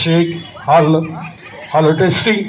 check, hello testing.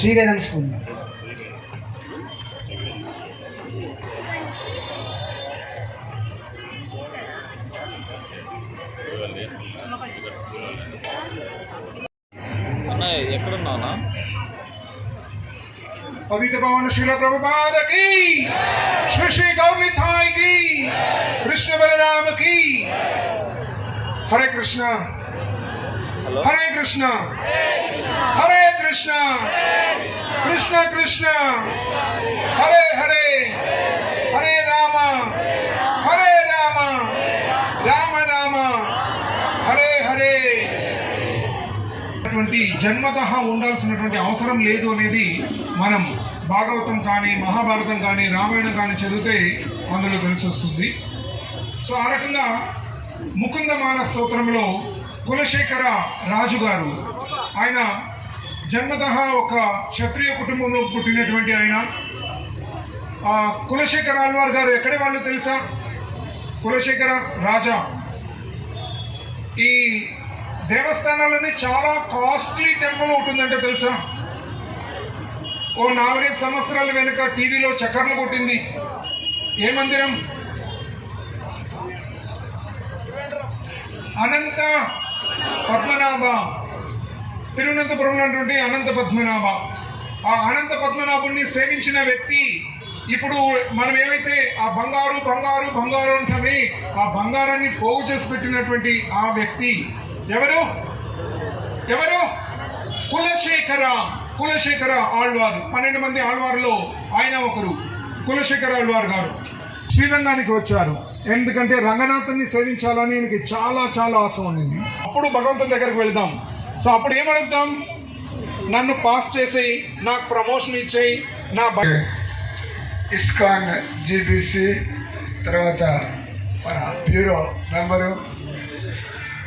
శ్రీవేదం school ఎక్కడున్నా पवित्र भवन श्रील प्रभुपाद की, श्री श्री गौरनिताय की, कृष्ण बलराम की। हरे कृष्णा हरे कृष्णा हरे कृष्णा कृष्ण कृष्ण हरे हरे हरे राम राम राम हरे हरे। జన్మతః ఉండాల్సినటువంటి అవసరం లేదు అనేది మనం భాగవతం కానీ మహాభారతం కానీ రామాయణం కానీ చదివితే అందులో తెలిసి వస్తుంది. సో ఆ రకంగా ముకుందమాల స్తోత్రంలో కులశేఖర రాజు గారు, ఆయన జన్మతః ఒక క్షత్రియ కుటుంబంలో పుట్టినటువంటి ఆయన. కులశేఖర ఆళ్వార్ గారు ఎక్కడి వాళ్ళు తెలుసా? కులశేఖర రాజా ఈ దేవస్థానాలని చాలా కాస్ట్లీ టెంపుల్ ఉంటుందంటే తెలుసా? ఓ 4-5 సంవత్సరాల వెనుక టీవీలో చక్కర్లు కొట్టింది. ఏ మందిరం? అనంత పద్మనాభ, తిరువనంతపురంలో ఉన్నటువంటి అనంత పద్మనాభ. ఆ అనంత పద్మనాభుణ్ణి సేవించిన వ్యక్తి ఇప్పుడు మనం ఏమైతే ఆ బంగారు బంగారు బంగారు అంటామే, ఆ బంగారాన్ని పోగు చేసి పెట్టినటువంటి ఆ వ్యక్తి ఎవరు? ఎవరు? కులశేఖర ఆళ్వారు. 12 మంది ఆళ్వారులో ఆయన ఒకరు. కులశేఖర ఆళ్వార్ గారు శ్రీరంగానికి వచ్చారు. ఎందుకంటే రంగనాథుని సేవించాలని ఆయనకి చాలా చాలా ఆశ ఉండింది. అప్పుడు భగవంతుని దగ్గరికి వెళ్దాం. సో అప్పుడు ఏమడుగుతాం? నన్ను పాస్ చేసేయి, నాకు ప్రమోషన్ ఇచ్చేయి, నా ఇస్కాన్ జీబీసీ తర్వాత మన bureau member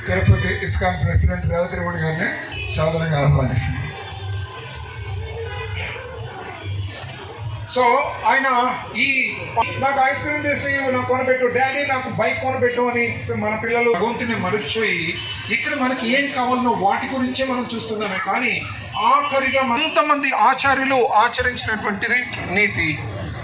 Tirupati ISKCON president Revatiramani గారిని సాధారణంగా ఆహ్వానిస్తుంది. సో ఆయన ఈ నాకు ఐస్ క్రీమ్ చేసి నాకు కొనబెట్టు, డాడీ నాకు బైక్ కొనబెట్టు అని మన పిల్లలు భగవంతుని మరిచిపోయి ఇక్కడ మనకి ఏం కావాలనో వాటి గురించే మనం చూస్తున్నామే. కానీ ఆఖరిగా ఎంతమంది ఆచార్యులు ఆచరించినటువంటిది నీతి.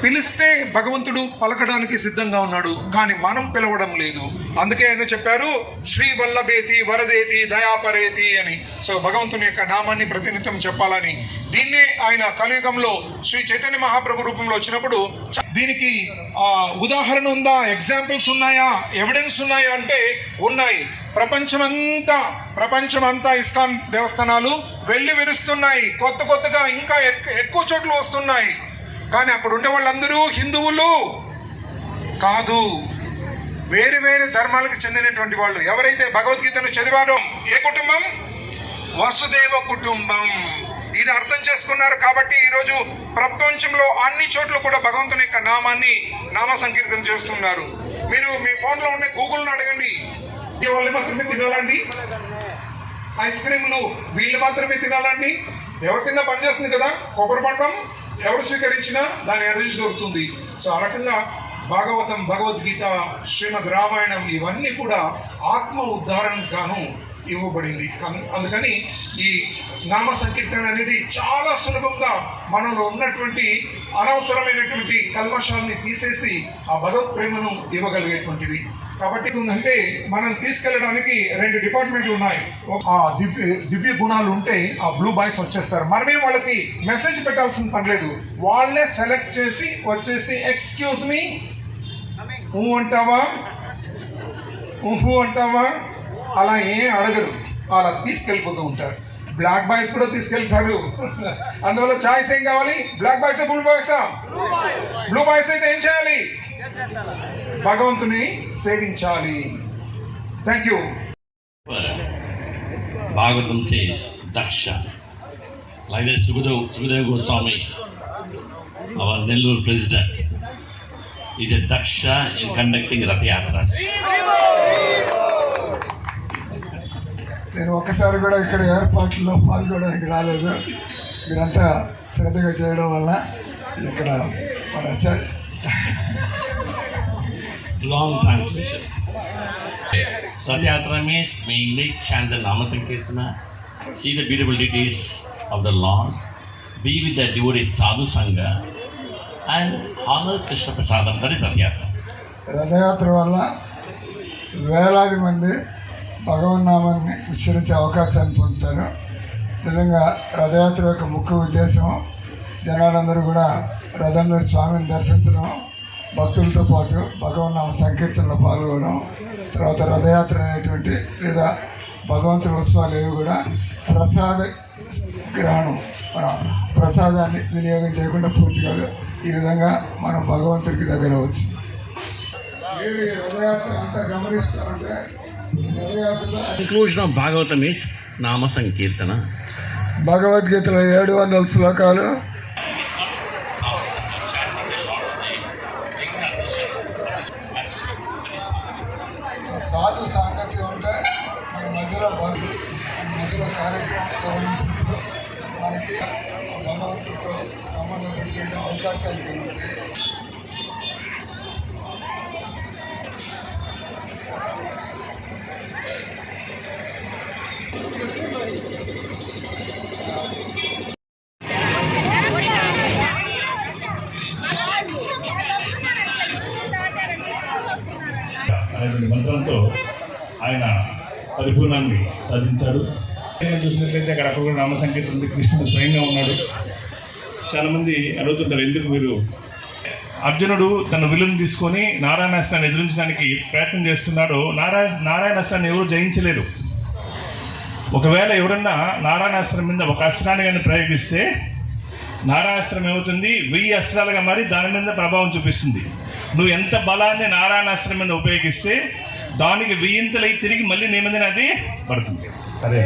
పిలిస్తే భగవంతుడు పలకడానికి సిద్ధంగా ఉన్నాడు, కానీ మనం పిలవడం లేదు. అందుకే ఆయన చెప్పారు శ్రీ వల్లభేతి వరదేతి దయాపరేతి అని. సో భగవంతుని యొక్క నామాన్ని ప్రతినిత్యం చెప్పాలని. దీన్నే ఆయన కలియుగంలో శ్రీ చైతన్య మహాప్రభు రూపంలో వచ్చినప్పుడు దీనికి ఉదాహరణ ఉందా, ఎగ్జాంపుల్స్ ఉన్నాయా, ఎవిడెన్స్ ఉన్నాయా అంటే ఉన్నాయి. ప్రపంచమంతా ఇస్కాన్ దేవస్థానాలు వెళ్ళి విరుస్తున్నాయి, కొత్తగా ఇంకా ఎక్కువ చోట్ల వస్తున్నాయి. కానీ అక్కడ ఉండే వాళ్ళందరూ హిందువులు కాదు, వేరు ధర్మాలకు చెందినటువంటి వాళ్ళు. ఎవరైతే భగవద్గీతను చదివారో ఏ కుటుంబం? వసుదేవ కుటుంబం. ఇది అర్థం చేసుకున్నారు కాబట్టి ఈరోజు ప్రపంచంలో అన్ని చోట్ల కూడా భగవంతుని యొక్క నామ సంకీర్తన చేస్తున్నారు. మీరు మీ ఫోన్లో ఉండే గూగుల్ని అడగండి, వాళ్ళు మాత్రమే తినాలండి ఐస్ క్రీమ్లు, వీళ్ళు మాత్రమే తినాలండి. ఎవరు తిన్నా పనిచేస్తుంది కదా. కొబ్బరి పండం ఎవరు స్వీకరించినా దాని ఎనర్జీ దొరుకుతుంది. సో ఆ రకంగా భాగవతం, భగవద్గీత, శ్రీమద్ రామాయణం ఇవన్నీ కూడా ఆత్మ ఉద్ధారణగాను ఇవ్వబడింది. అందుకని ఈ నామ సంకీర్తన అనేది చాలా సులభంగా మనలో ఉన్నటువంటి అనవసరమైనటువంటి కల్మషాన్ని తీసేసి ఆ భగవత్ ప్రేమను ఇవ్వగలిగేటువంటిది. కాబట్టి ఏంటంటే మనం తీసుకెళ్ళడానికి 2 డిపార్ట్మెంట్లు ఉన్నాయి. ఆ దివ్య గుణాలు ఉంటే ఆ బ్లూ బాయ్స్ వచ్చేస్తారు. మనమే వాళ్ళకి మెసేజ్ పెట్టాల్సిన పని లేదు, వాళ్ళే సెలెక్ట్ చేసి వచ్చేసి ఎక్స్క్యూజ్ మీ అంటావా అలా ఏం అడగరు, అలా తీసుకెళ్ళిపోతూ ఉంటారు. బ్లాక్ బాయ్స్ కూడా తీసుకెళ్తారు. అందువల్ల చాయిస్ ఏం కావాలి? బ్లాక్ బాయ్సా బ్లూ బాయ్సా? బ్లూ బాయ్స్ అయితే ఏం చేయాలి? భగవంతుని సేవించాలి. Thank you. Bhagavatam says Daksha. Like that Sukadeva Goswami, our Nellore president, is a Daksha in conducting Rath Yatras. నేను ఒక్కసారి కూడా ఇక్కడ ఏర్పాట్లలో పాల్గొనడానికి రాలేదు. మీరంతా శ్రద్ధగా చేయడం వల్ల ఇక్కడ మన Long translation. Rath Yatra means mainly chant the Nama Sankirtana, see the beautiful deities of the Lord, be with the devotees Sadhu Sangha, and honor Krishna Prasadam. That is Rath Yatra. రథయాత్ర వల్ల వేలాది మంది భగవన్నామాన్ని ఉచ్చరించే అవకాశాన్ని పొందుతారు. నిజంగా రథయాత్ర యొక్క ముఖ్య ఉద్దేశం జనాలందరూ కూడా రథంలో స్వామిని దర్శించడం, భక్తులతో పాటు భగవన్నామ సంకీర్తనలో పాల్గొనడం, తర్వాత రథయాత్ర అనేటువంటి లేదా భగవంతుడి ఉత్సవాలు ఏవి కూడా ప్రసాద గ్రహణం, మన ప్రసాదాన్ని వినియోగం చేయకుండా పూర్తి కాదు. ఈ విధంగా మనం భగవంతుడికి దగ్గర అవ్వచ్చు. మీరు ఈ రథయాత్ర అంతా గమనిస్తామంటే రథయాత్రలో Conclusion of Bhagavatam is Nama Sankirtana. భగవద్గీతలో 700 శ్లోకాలు, సాధు సాంగత్యం ఉంటే మన మధ్యలో కార్యక్రమం నిర్వహించినప్పుడు మనకి భగవంతుడితో సంబంధం పెట్టుకునే అవకాశాలు కలుగుతాయి. అనేటువంటి మంత్రంతో ఆయన పరిపూర్ణాన్ని సాధించాడు. చూసినట్లయితే అక్కడ కూడా నామ సంకీర్తన ఉంది, కృష్ణుడు స్వయంగా ఉన్నాడు. చాలామంది అడుగుతుంటారు, ఎందుకు మీరు అర్జునుడు తన విలువను తీసుకొని నారాయణాస్త్రాన్ని ఎదిరించడానికి ప్రయత్నం చేస్తున్నాడు. నారాయణాస్త్రాన్ని ఎవరు జయించలేరు. ఒకవేళ ఎవరన్నా నారాయణాస్త్రం మీద ఒక అస్త్రాన్ని కానీ ప్రయోగిస్తే నారాయణాస్త్రం ఏమవుతుంది? 1000 అస్త్రాలుగా మారి దాని మీద ప్రభావం చూపిస్తుంది. నువ్వు ఎంత బలాన్ని నారాయణాస్త్రం మీద ఉపయోగిస్తే దానికి 1000 తిరిగి మళ్ళీ నీ మీద అది పడుతుంది. అదే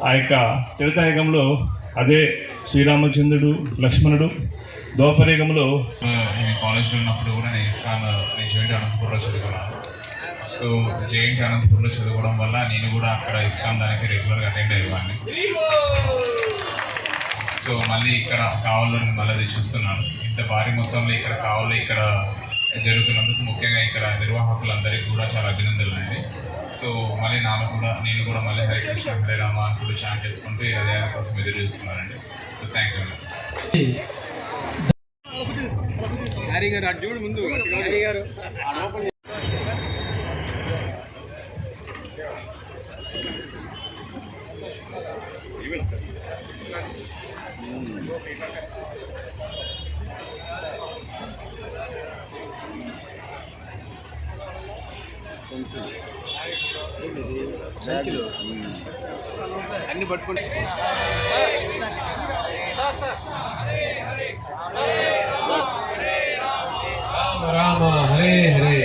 ఆ యొక్క త్రేతాయుగంలో అదే శ్రీరామచంద్రుడు, లక్ష్మణుడు, ద్వాపరయుగంలో నేను కాలేజ్లో ఉన్నప్పుడు కూడా నేను జేఎన్టీ అనంతపూర్లో చదువుకున్నాను. సో జేఎన్టీ అనంతపూర్లో చదువుకోవడం వల్ల నేను కూడా అక్కడ ఇస్కాన్ దానికి రెగ్యులర్గా అటెండ్ అయ్యేవాడిని. సో మళ్ళీ ఇక్కడ కావాలో మళ్ళీ చూస్తున్నాను. ఇంత భారీ మొత్తంలో ఇక్కడ కావాలో ఇక్కడ జరుగుతున్నందుకు ముఖ్యంగా ఇక్కడ నిర్వాహకులందరికీ కూడా చాలా అభినందనలు అండి. సో మళ్ళీ నేను కూడా మళ్ళీ హరే కృష్ణ హరే రామ అని కూడా చాంట్ చేసుకుంటూ ఈ హృదయాల కోసం ఎదురు చూస్తున్నానండి. సో థ్యాంక్ యూ అండి. అన్ని పట్టుకుంటే రామ హరే హరే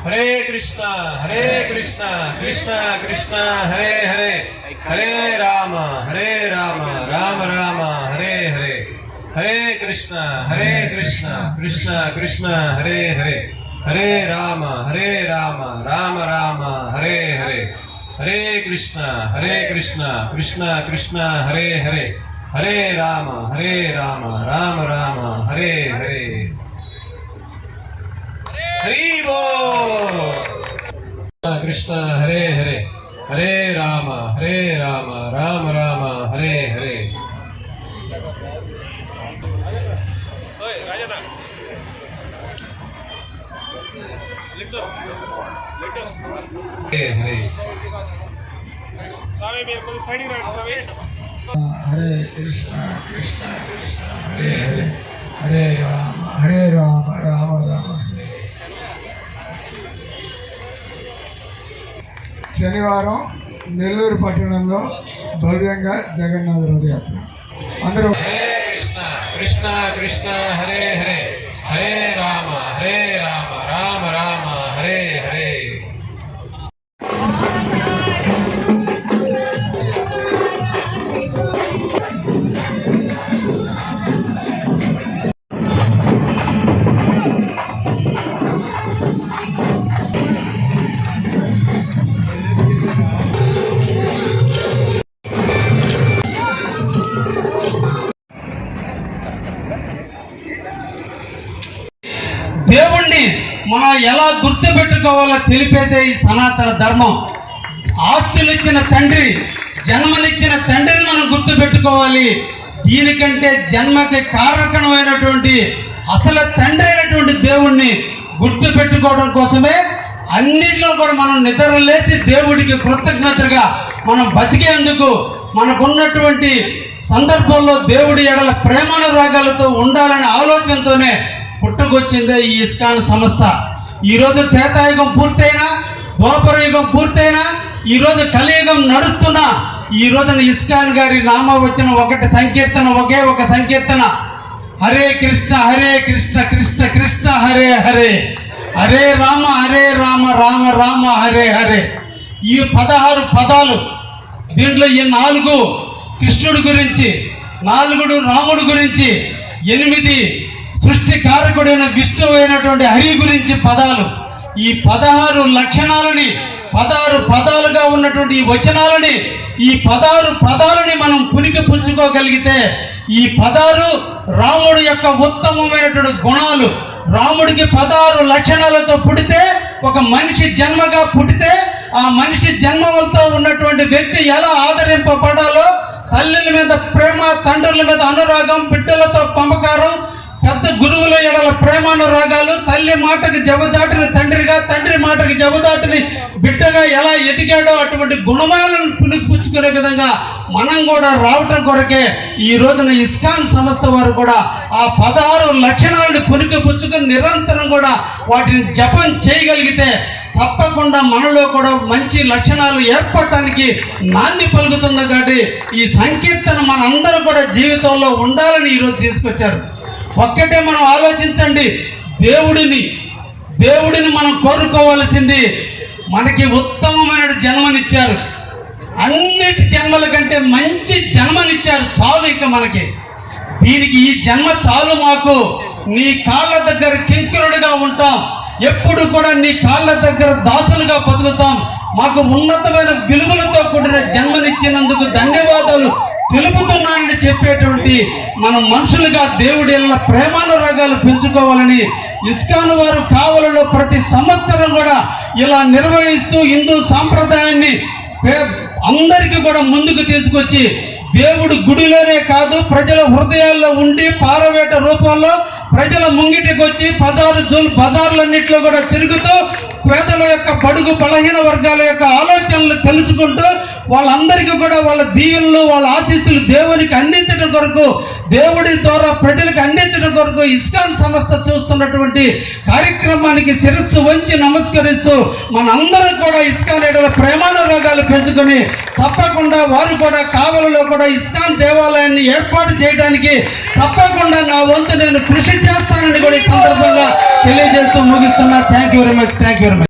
హరే కృష్ణ కృష్ణ కృష్ణ హరే హరే హరే రామ రామ రామ హరే హరే హరే కృష్ణ కృష్ణ కృష్ణ హరే హరే హరే రామ రామ రామ హరే హరే హరే కృష్ణ కృష్ణ కృష్ణ హరే హరే హరే రామ రామ రామ హరే హరే హరి బోల్. కృష్ణ హరే హరే హరే రామ రామ రామ హరే హరే హరే హరే హరే కృష్ణ కృష్ణ కృష్ణ హరే హరే హరే రామ రామ రామ. శనివారం నెల్లూరు పట్టణంలో భవ్యంగా జగన్నాథ రథయాత్ర. అందరూ హరే కృష్ణ కృష్ణ హరే హరే హరే రామ రామ రామ హరే హరే దేవుణ్ణి మనం ఎలా గుర్తుపెట్టుకోవాలో తెలిపేదే ఈ సనాతన ధర్మం. ఆస్తులిచ్చిన తండ్రి, జన్మనిచ్చిన తండ్రిని మనం గుర్తుపెట్టుకోవాలి. దీనికంటే జన్మకి కారకమైనటువంటి అసలు తండ్రి అయినటువంటి దేవుణ్ణి గుర్తుపెట్టుకోవడం కోసమే అన్నింటిలో కూడా మనం నిద్ర లేచి దేవుడికి కృతజ్ఞతగా మనం బతికేందుకు మనకున్నటువంటి సందర్భంలో దేవుడి ఎడల ప్రేమానురాగాలతో ఉండాలనే ఆలోచనతోనే పుట్టుకొచ్చిందే ఈ ఇస్కాన్ సంస్థ. ఈరోజు త్రేతాయుగం పూర్తయినా, ద్వాపరయుగం పూర్తయినా, ఈరోజు కలియుగం నడుస్తున్నా, ఈ రోజున ఇస్కాన్ గారి నామ వచ్చిన ఒకటి సంకీర్తన, ఒకే ఒక సంకీర్తన, హరే కృష్ణ కృష్ణ కృష్ణ హరే హరే హరే రామ రామ రామ హరే హరే. ఈ 16 పదాలు, దీంట్లో ఈ 4 కృష్ణుడి గురించి, 4 రాముడి గురించి, 8 సృష్టికారకుడైన విష్ణువు అయినటువంటి హరి గురించి పదాలు. ఈ 16 లక్షణాలని, 16 పదాలుగా ఉన్నటువంటి ఈ వచనాలని, ఈ 16 పదాలని మనం పునికి పుచ్చుకోగలిగితే, ఈ 16 రాముడి యొక్క ఉత్తమమైనటువంటి గుణాలు, రాముడికి 16 లక్షణాలతో పుడితే, ఒక మనిషి జన్మగా పుట్టితే, ఆ మనిషి జన్మలతో ఉన్నటువంటి వ్యక్తి ఎలా ఆదరింపబడాలో, తల్లుల మీద ప్రేమ, తండ్రుల మీద అనురాగం, బిడ్డలతో పంపకారం, పెద్ద గురువుల ఎడల ప్రేమానురాగాలు, తల్లి మాటకి జవదాటిని తండ్రిగా, తండ్రి మాటకి జవదాటిని బిడ్డగా ఎలా ఎదిగాడో అటువంటి గుణమాలను పుచ్చుకునే విధంగా మనం కూడా రావటం కొరకే ఈ రోజున ఇస్కాన్ సంస్థ వారు కూడా ఆ 16 లక్షణాలను పుచ్చుకొని నిరంతరం కూడా వాటిని జపం చేయగలిగితే తప్పకుండా మనలో కూడా మంచి లక్షణాలు ఏర్పడటానికి నాంది పలుకుతుంది. కాబట్టి ఈ సంకీర్తన మనందరూ కూడా జీవితంలో ఉండాలని ఈరోజు తీసుకొచ్చారు. ఒక్కటే మనం ఆలోచించండి, దేవుడిని మనం కోరుకోవాల్సింది, మనకి ఉత్తమమైన జన్మనిచ్చారు, అన్నిటి జన్మల కంటే మంచి జన్మనిచ్చారు. చాలు ఇక మనకి, దీనికి ఈ జన్మ చాలు, మాకు నీ కాళ్ళ దగ్గర కింకరుడిగా ఉంటాం, ఎప్పుడు కూడా నీ కాళ్ళ దగ్గర దాసులుగా బతుకుతాం. మాకు ఉన్నతమైన విలువలతో కూడిన జన్మనిచ్చినందుకు ధన్యవాదాలు తెలుపుతున్నానని చెప్పేటువంటి మనం మనుషులుగా దేవుడి ఎల్ల ప్రేమానురాగాలు పెంచుకోవాలని ఇస్కాన్ వారు కావలలో ప్రతి సంవత్సరం కూడా ఇలా నిర్వహిస్తూ హిందూ సాంప్రదాయాన్ని అందరికీ కూడా ముందుకు తీసుకొచ్చి దేవుడు గుడిలోనే కాదు ప్రజల హృదయాల్లో ఉండి పారవేట రూపంలో ప్రజల ముంగిటికి వచ్చి బజార్లన్నింటిలో కూడా తిరుగుతూ పేదల యొక్క బడుగు బలహీన వర్గాల యొక్క ఆలోచనలు తెలుసుకుంటూ వాళ్ళందరికీ కూడా వాళ్ళ దీవెనలు వాళ్ళ ఆశీస్సులు దేవునికి అందించడం కొరకు, దేవుడి ద్వారా ప్రజలకు అందించడం కొరకు ఇస్కాన్ సంస్థ చూస్తున్నటువంటి కార్యక్రమానికి శిరస్సు వంచి నమస్కరిస్తూ మనందరం కూడా ఇస్కాన్ ఎడల ప్రేమానురాగాలు పెంచుకొని తప్పకుండా వారు కూడా కావలలో కూడా ఇస్కాన్ దేవాలయాన్ని ఏర్పాటు చేయడానికి తప్పకుండా నా వంతు నేను కృషి చేస్తానని కూడా ఈ సందర్భంగా తెలియజేస్తూ ముగిస్తున్నా. Thank you very much.